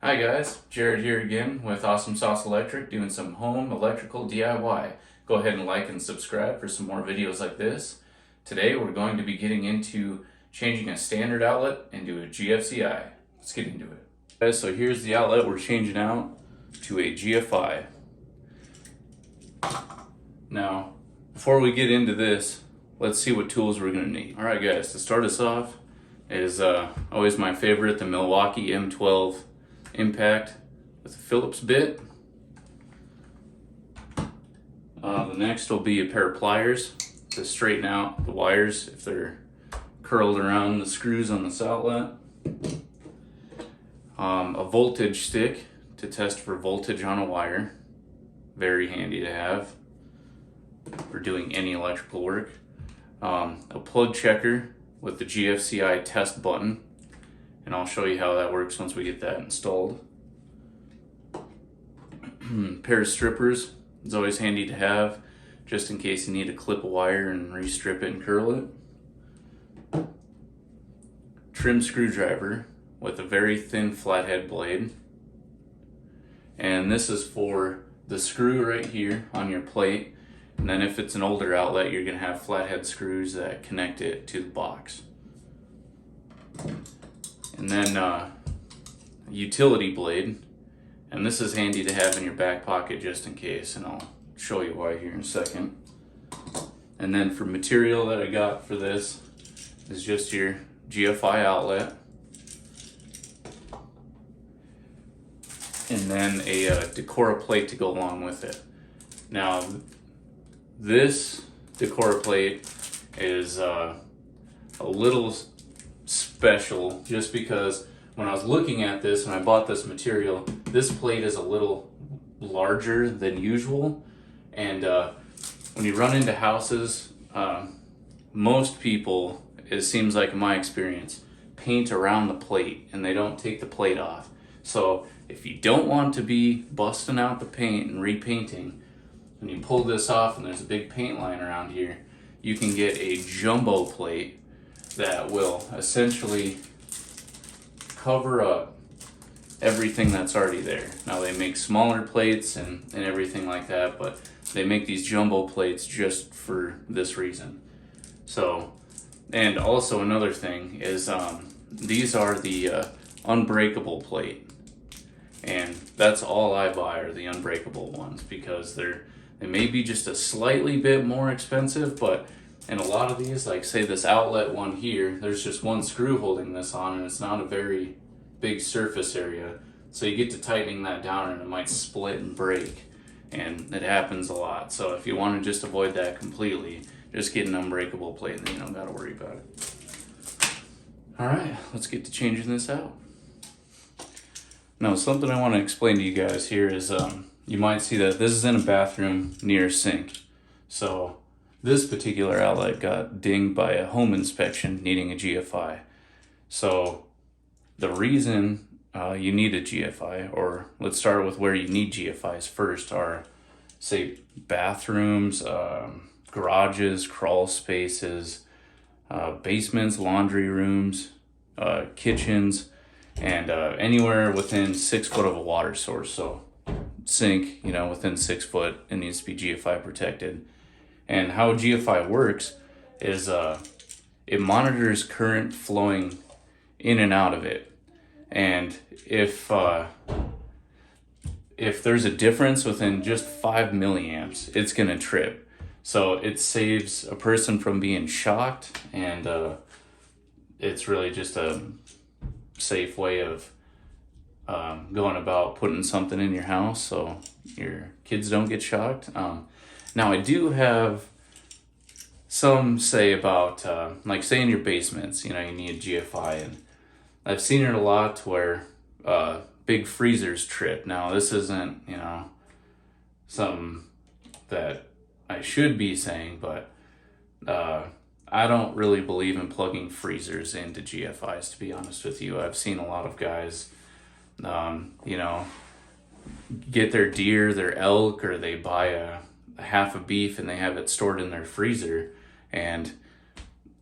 Hi guys, Jared here again with Awesome Sauce Electric doing some home electrical DIY. Go ahead and like and subscribe for some more videos like this. Today we're going to be getting into changing a standard outlet into a GFCI. Let's get into it. Guys, so here's the outlet we're changing out to a GFI. Now, before we get into this, let's see what tools we're going to need. Alright guys, to start us off is always my favorite, the Milwaukee M12 Impact with a Phillips bit. The next will be a pair of pliers to straighten out the wires if they're curled around the screws on this outlet. A voltage stick to test for voltage on a wire. Very handy to have for doing any electrical work. A plug checker with the GFCI test button, and I'll show you how that works once we get that installed. Pair of strippers is always handy to have just in case you need to clip a wire and re-strip it and curl it. Trim screwdriver with a very thin flathead blade, and this is for the screw right here on your plate, and then if it's an older outlet you're going to have flathead screws that connect it to the box. And then a utility blade, and this is handy to have in your back pocket just in case, and I'll show you why here in a second. And then for material that I got for this is just your GFI outlet, and then a Decora plate to go along with it. Now this Decora plate is a little special just because when I was looking at this and I bought this material, this plate is a little larger than usual, and when you run into houses, most people, it seems like in my experience, paint around the plate and they don't take the plate off. So if you don't want to be busting out the paint and repainting, when you pull this off and there's a big paint line around here, you can get a jumbo plate that will essentially cover up everything that's already there. Now they make smaller plates and everything like that, but they make these jumbo plates just for this reason. So, and also another thing is these are the unbreakable plate, and that's all I buy are the unbreakable ones because they may be just a slightly bit more expensive, but in a lot of these, like say this outlet one here, there's just one screw holding this on and it's not a very big surface area. So you get to tightening that down and it might split and break, and it happens a lot. So if you want to just avoid that completely, just get an unbreakable plate and then you don't gotta worry about it. All right, let's get to changing this out. Now something I want to explain to you guys here is you might see that this is in a bathroom near a sink. So this particular outlet got dinged by a home inspection needing a GFI. So the reason you need a GFI, or let's start with where you need GFIs first, are say bathrooms, garages, crawl spaces, basements, laundry rooms, kitchens, and anywhere within 6 foot of a water source. So sink, within 6 foot, it needs to be GFI protected. And how GFI works is it monitors current flowing in and out of it. And if there's a difference within just 5 milliamps, it's gonna trip. So it saves a person from being shocked, and it's really just a safe way of going about putting something in your house so your kids don't get shocked. Now I do have some say about, like say in your basements, you need a GFI, and I've seen it a lot where big freezers trip. Now this isn't, something that I should be saying, but I don't really believe in plugging freezers into GFIs, to be honest with you. I've seen a lot of guys, get their deer, their elk, or they buy a half a beef and they have it stored in their freezer, and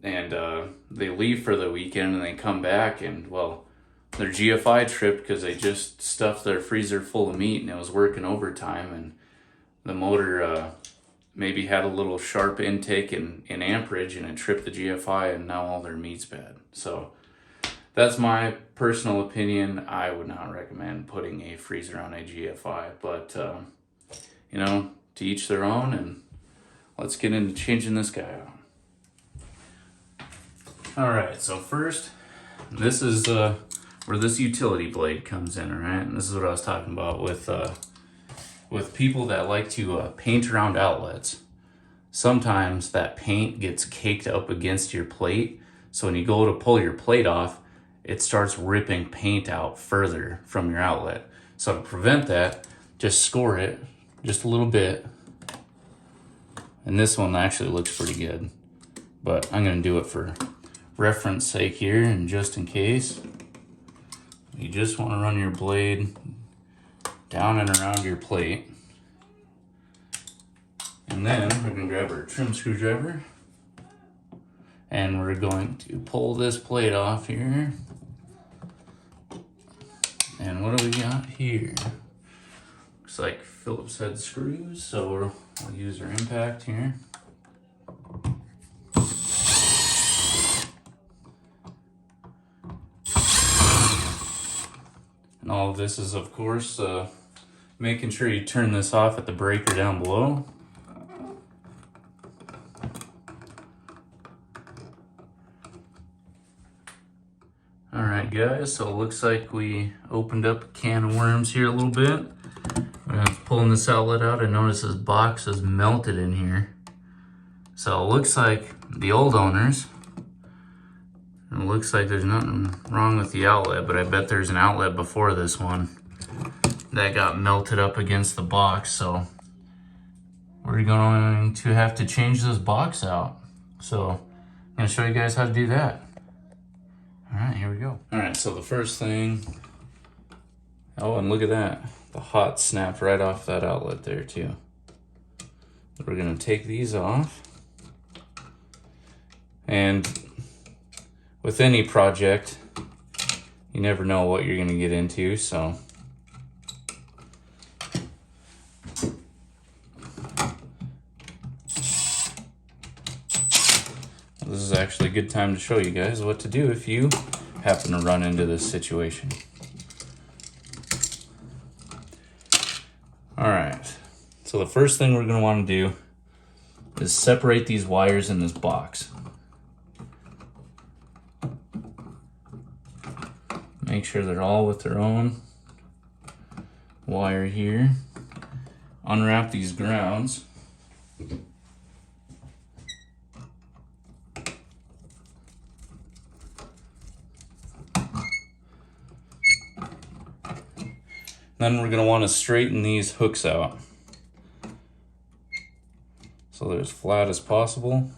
they leave for the weekend and they come back and, well, their GFI tripped because they just stuffed their freezer full of meat and it was working overtime, and the motor maybe had a little sharp intake in amperage and it tripped the GFI, and now all their meat's bad. So that's my personal opinion. I would not recommend putting a freezer on a GFI, but you know, to each their own, and let's get into changing this guy out. Alright, so first, this is where this utility blade comes in, alright? And this is what I was talking about with people that like to paint around outlets. Sometimes that paint gets caked up against your plate, so when you go to pull your plate off, it starts ripping paint out further from your outlet. So to prevent that, just score it just a little bit. And this one actually looks pretty good, but I'm gonna do it for reference sake here, and just in case. You just want to run your blade down and around your plate. And then we're going to grab our trim screwdriver and we're going to pull this plate off here. And what do we got here? Looks like Phillips head screws, so we'll use our impact here. And all of this is, of course, making sure you turn this off at the breaker down below. Alright guys, so it looks like we opened up a can of worms here a little bit. When I was pulling this outlet out, I noticed this box is melted in here. So it looks like the old owners, it looks like there's nothing wrong with the outlet, but I bet there's an outlet before this one that got melted up against the box. So we're going to have to change this box out. So I'm going to show you guys how to do that. All right, here we go. All right, so the first thing, oh, and look at that. The hot snapped right off that outlet there too. We're going to take these off. And with any project, you never know what you're gonna get into, so. This is actually a good time to show you guys what to do if you happen to run into this situation. All right, so the first thing we're gonna wanna do is separate these wires in this box. Make sure they're all with their own wire here. Unwrap these grounds. Then we're going to want to straighten these hooks out so they're as flat as possible.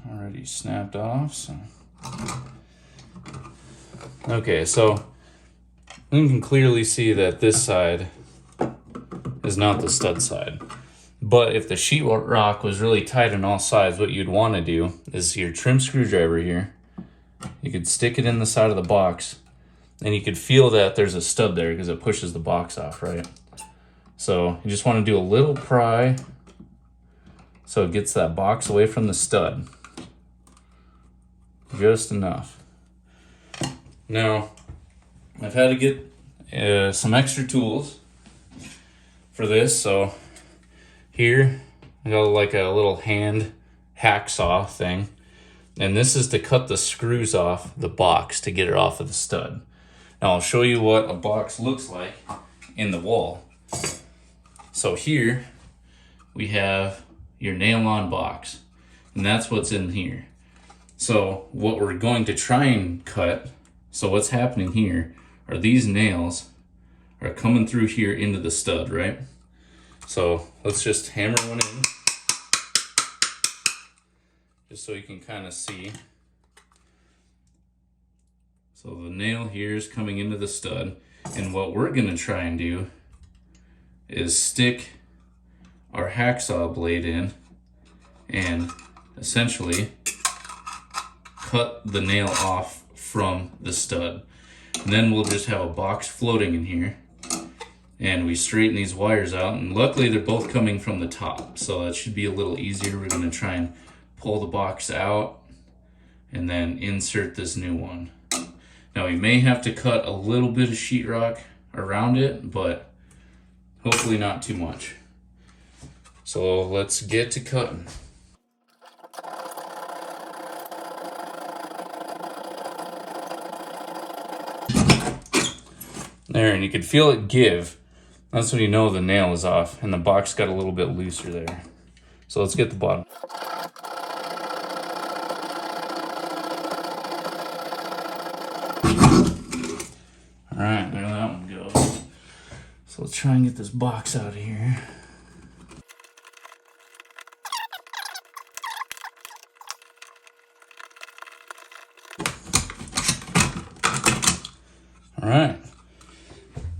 Already snapped off, so. Okay, so you can clearly see that this side is not the stud side. But if the sheetrock was really tight on all sides, what you'd want to do is your trim screwdriver here. You could stick it in the side of the box, and you could feel that there's a stud there because it pushes the box off, right? So you just want to do a little pry so it gets that box away from the stud. Just enough. Now, I've had to get some extra tools for this. So here, I got like a little hand hacksaw thing. And this is to cut the screws off the box to get it off of the stud. Now I'll show you what a box looks like in the wall. So here, we have your nail-on box, and that's what's in here. So what we're going to try and cut, so what's happening here are these nails are coming through here into the stud, right? So let's just hammer one in, just so you can kind of see. So the nail here is coming into the stud, And what we're gonna try and do is stick our hacksaw blade in and essentially cut the nail off from the stud. And then we'll just have a box floating in here, and we straighten these wires out, and luckily they're both coming from the top, so that should be a little easier. We're gonna try and pull the box out and then insert this new one. Now we may have to cut a little bit of sheetrock around it, but hopefully not too much. So let's get to cutting. There, and you can feel it give. That's when you know the nail is off, and the box got a little bit looser there. So let's get the bottom. All right, there that one goes. So let's try and get this box out of here. All right,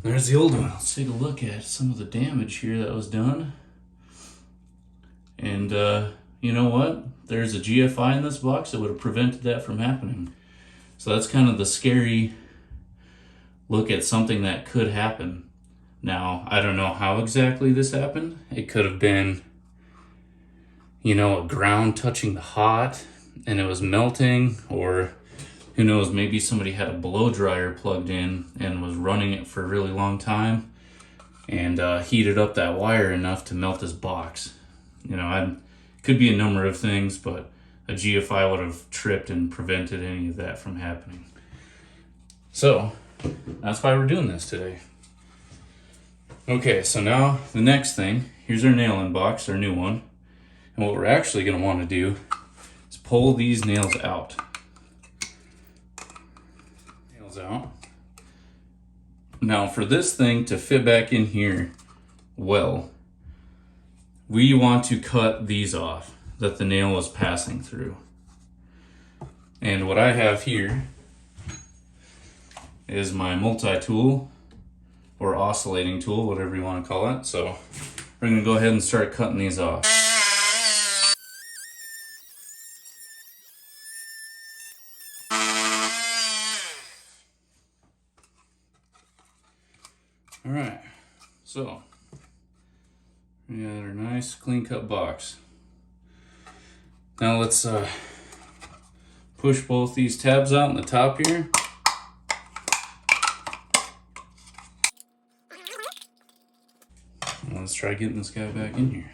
there's the old one. Let's take a look at some of the damage here that was done. And you know what? There's a GFI in this box that would have prevented that from happening. So that's kind of the scary look at something that could happen. Now, I don't know how exactly this happened. It could have been, you know, a ground touching the hot and it was melting, or who knows, maybe somebody had a blow dryer plugged in and was running it for a really long time and heated up that wire enough to melt this box. You know, could be a number of things, but a GFI would have tripped and prevented any of that from happening. So that's why we're doing this today. Okay, so now the next thing, here's our nail in box, our new one. And what we're actually gonna wanna do is pull these nails out. Nails out. Now for this thing to fit back in here well, we want to cut these off that the nail was passing through. And what I have here is my multi-tool, or oscillating tool, whatever you want to call it. So we're going to go ahead and start cutting these off. All right, so we got our nice clean cut box. Now let's push both these tabs out in the top here. Let's try getting this guy back in here.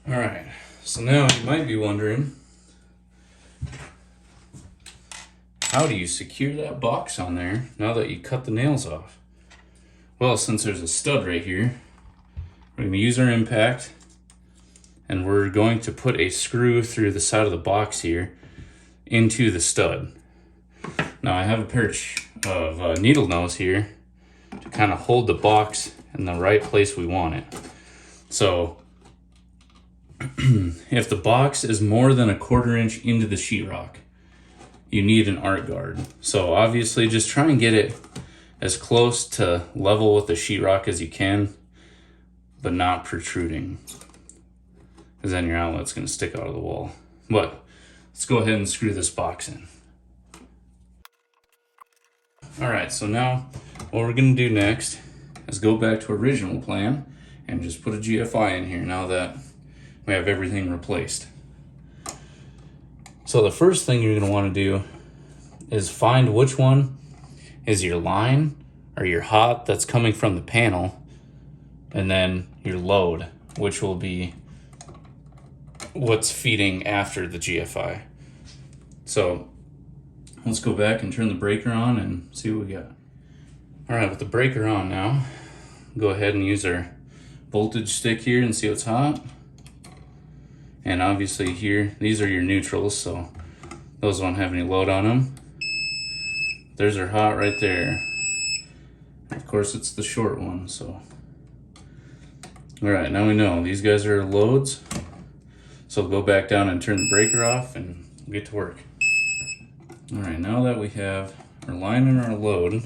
All right, so now you might be wondering, how do you secure that box on there now that you cut the nails off? Well, since there's a stud right here, we're going to use our impact, and we're going to put a screw through the side of the box here into the stud. Now I have a pair of needle nose here to kind of hold the box in the right place we want it. So if the box is more than 1/4 inch into the sheetrock, you need an art guard. So obviously just try and get it as close to level with the sheetrock as you can, but not protruding, because then your outlet's going to stick out of the wall. But let's go ahead and screw this box in. All right, so now what we're going to do next is go back to original plan and just put a GFI in here now that we have everything replaced. So the first thing you're going to want to do is find which one is your line or your hot that's coming from the panel, and then your load, which will be what's feeding after the GFI. So let's go back and turn the breaker on and see what we got. All right, with the breaker on now, go ahead and use our voltage stick here and see what's hot. And obviously here, these are your neutrals, so those won't have any load on them. there's our hot right there. Of course, it's the short one, so. All right, now we know these guys are loads. So we'll go back down and turn the breaker off and get to work. All right, now that we have our line and our load,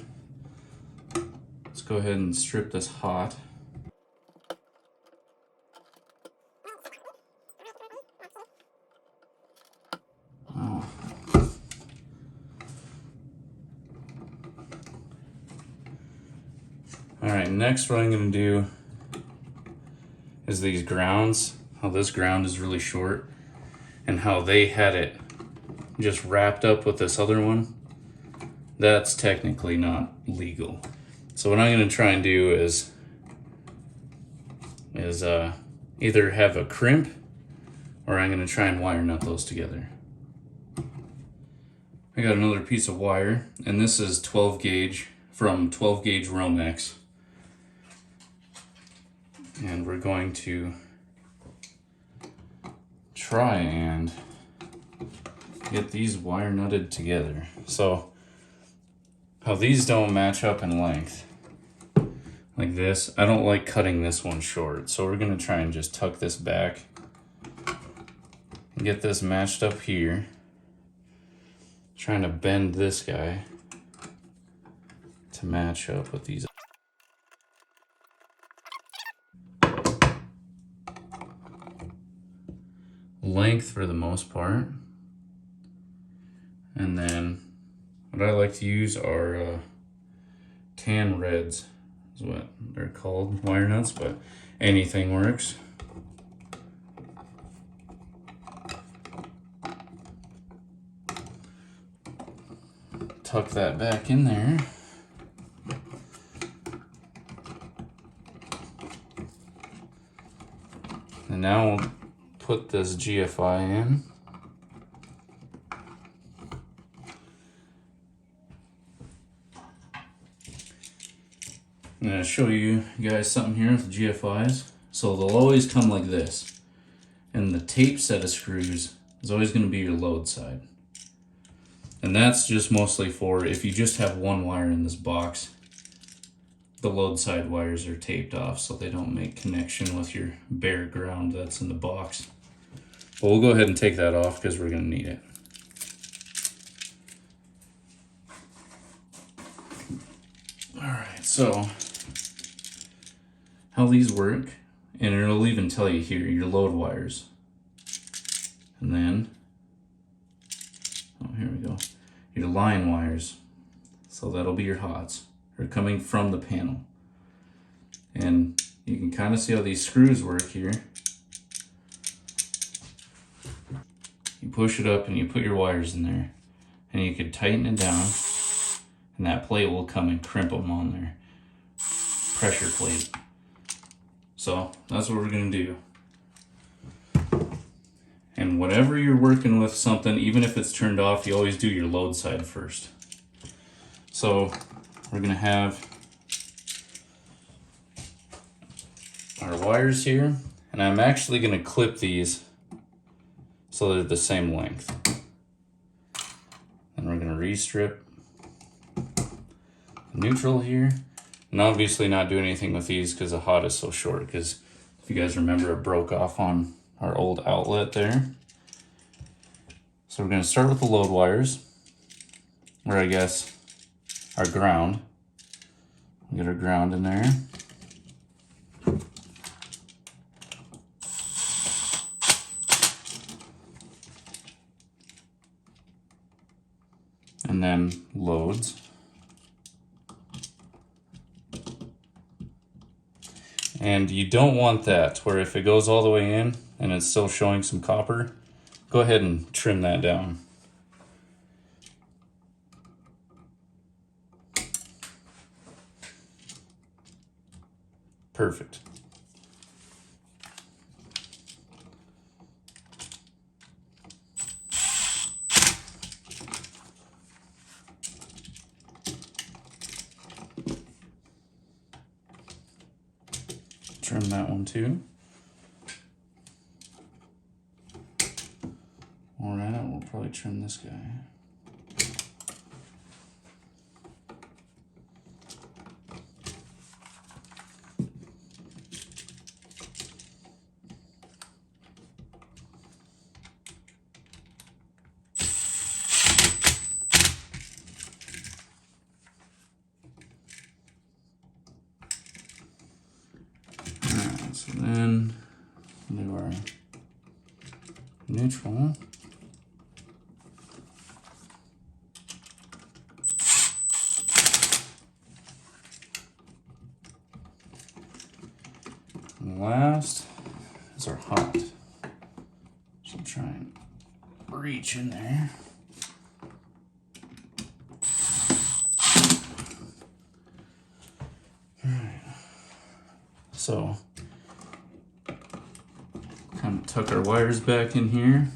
let's go ahead and strip this hot. Oh. All right, next what I'm gonna do is these grounds, how this ground is really short and how they had it just wrapped up with this other one. That's technically not legal. So what I'm gonna try and do is either have a crimp or I'm gonna try and wire nut those together. I got another piece of wire, and this is 12 gauge from 12 gauge Romex. And we're going to try and get these wire nutted together. So how these don't match up in length, like this, I don't like cutting this one short. So we're gonna try and just tuck this back and get this matched up here. Trying to bend this guy to match up with these. Length for the most part. And then what I like to use are tan reds, is what they're called, wire nuts, but anything works. Tuck that back in there. And now we'll put this GFI in. I'm going to show you guys something here with the GFIs. So they'll always come like this. And the tape set of screws is always going to be your load side. And that's just mostly for if you just have one wire in this box, the load side wires are taped off so they don't make connection with your bare ground that's in the box. But we'll go ahead and take that off because we're going to need it. All right, so how these work, and it'll even tell you here, your load wires. And then, oh, here we go, your line wires. So that'll be your hots. They're coming from the panel. And you can kind of see how these screws work here. You push it up and you put your wires in there. And you can tighten it down. And that plate will come and crimp them on there. Pressure plate. So that's what we're going to do. And whenever you're working with something, even if it's turned off, you always do your load side first. So we're going to have our wires here, and I'm actually going to clip these so they're the same length. And we're going to restrip the neutral here. And obviously not do anything with these because the hot is so short, because if you guys remember, it broke off on our old outlet there. So we're going to start with the load wires, or I guess our ground. Get our ground in there. And then loads. And you don't want that where if it goes all the way in and it's still showing some copper, go ahead and trim that down. Perfect. Trim that one too. All right, we'll probably trim this guy. do our neutral. And last is our hot. So try and reach in there. Alright. So kind of tuck our wires back in here.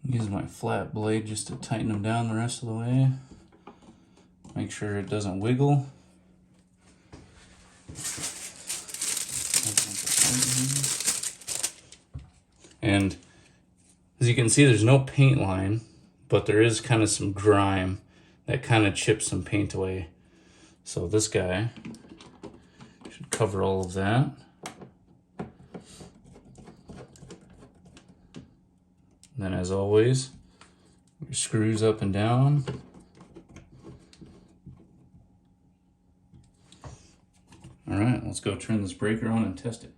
Use my flat blade just to tighten them down the rest of the way. Make sure it doesn't wiggle. And as you can see, there's no paint line, but there is kind of some grime that kind of chips some paint away. So this guy should cover all of that. And then, as always, your screws up and down. All right, let's go turn this breaker on and test it.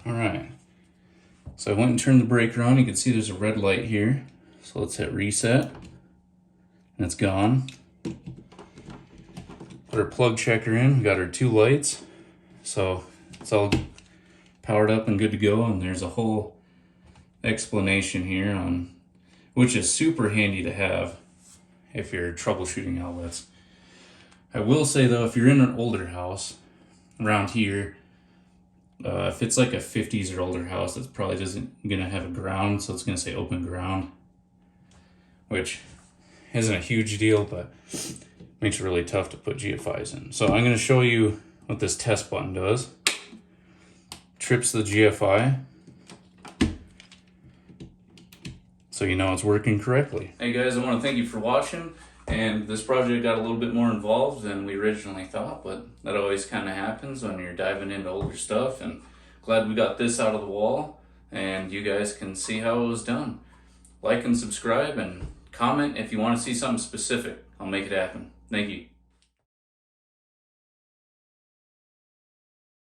All right, so I went and turned the breaker on. You can see there's a red light here. So let's hit reset, and it's gone. Put our plug checker in. We got our 2 lights. So it's all powered up and good to go, and there's a whole explanation here on, which is super handy to have if you're troubleshooting outlets. I will say though, if you're in an older house around here, if it's like a 50s or older house, that's probably gonna have a ground, so it's gonna say open ground, which isn't a huge deal, but makes it really tough to put GFIs in. So I'm gonna show you what this test button does. Trips the GFI, so you know it's working correctly. Hey guys, I want to thank you for watching, and this project got a little bit more involved than we originally thought, but that always kind of happens when you're diving into older stuff, and glad we got this out of the wall and you guys can see how it was done. Like and subscribe and comment if you want to see something specific. I'll make it happen. Thank you.